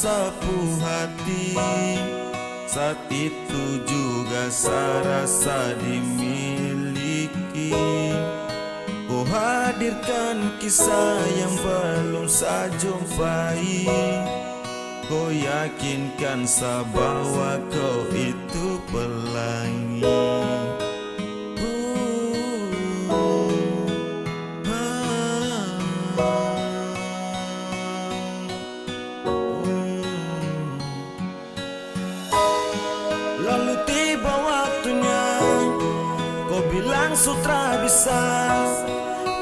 sapu hati. Saat itu juga rasa dimiliki. Kau hadirkan kisah yang belum saya jumpai. Kau yakinkan saya bahwa kau itu pelangi. Lalu tiba waktunya, kau bilang sutra bisa.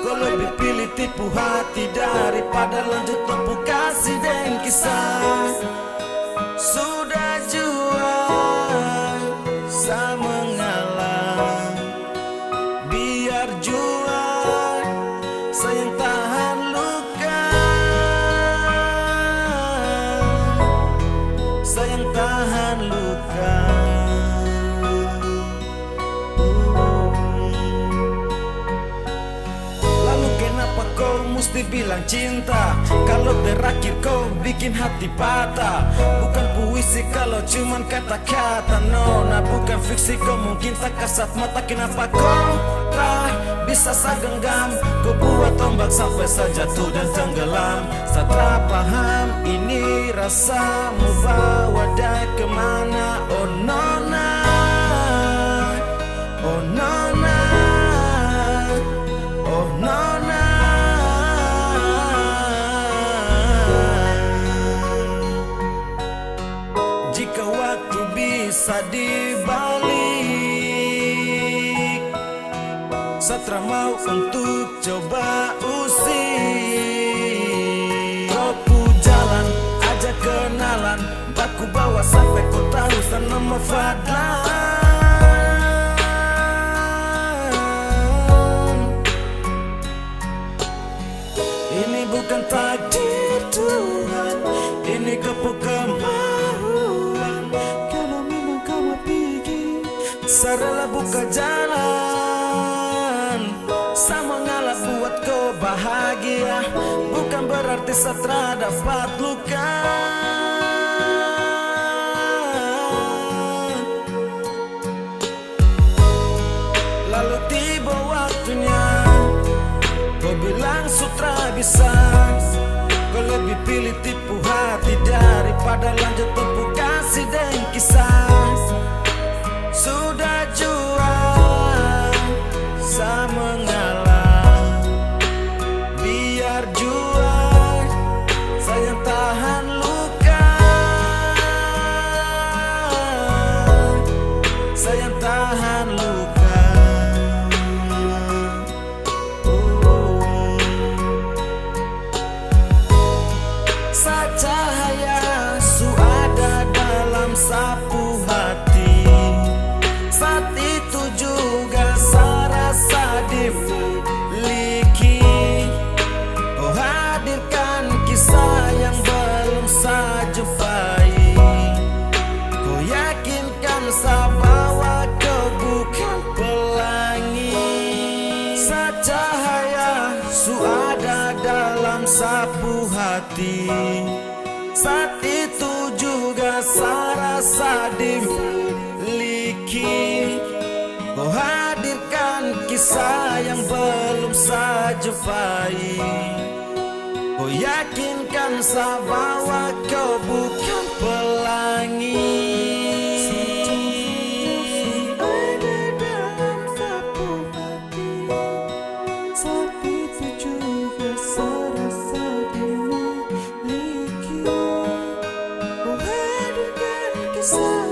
Kau lebih pilih tipu hati daripada lanjut tempuh kasih dan kisah. Sudah jua saya mengalah, biar jua saya yang tahan luka, saya yang tahan luka. Kau mesti bilang cinta kalau terakhir kau bikin hati patah. Bukan puisi kalau cuman kata-kata, no. Nah bukan fiksi, kau mungkin tak kasat mata. Kenapa kau tak bisa saya genggam? Kau buat ombak sampai saya jatuh dan tenggelam. Saya tak paham ini rasamu bawa dah kemana. Oh nona, oh nona, oh nona. Jika waktu bisa dibalik, Satra mau untuk coba usik. Kau jalan, ajak kenalan, baku bawa sampai kau tahu saya nama Fadlan. Ini bukan takdir Tuhan, ini kepukamahan. Saya rela buka jalan, saya mengalah buat kau bahagia. Bukan berarti Satra dapat luka. Lalu tiba waktunya, kau bilang sutra bisa. Kau lebih pilih tipu hati daripada lanjut tempuh kasih dan kisah. Sudah jua saya mengalah, biar jua saya tahan luka, saya tahan luka. Cahaya su ada dalam sapu hati. Saat itu juga saya rasa dimiliki. Kau hadirkan kisah yang belum saya jumpai. Kau yakinkan saya bahwa kau bukan pelangi. Cahaya su ada dalam sapu hati. Saat itu juga saya rasa dimiliki. Kau hadirkan kisah yang belum saya jumpai. Kau yakinkan saya bahwa kau bukan pelangi. Kisah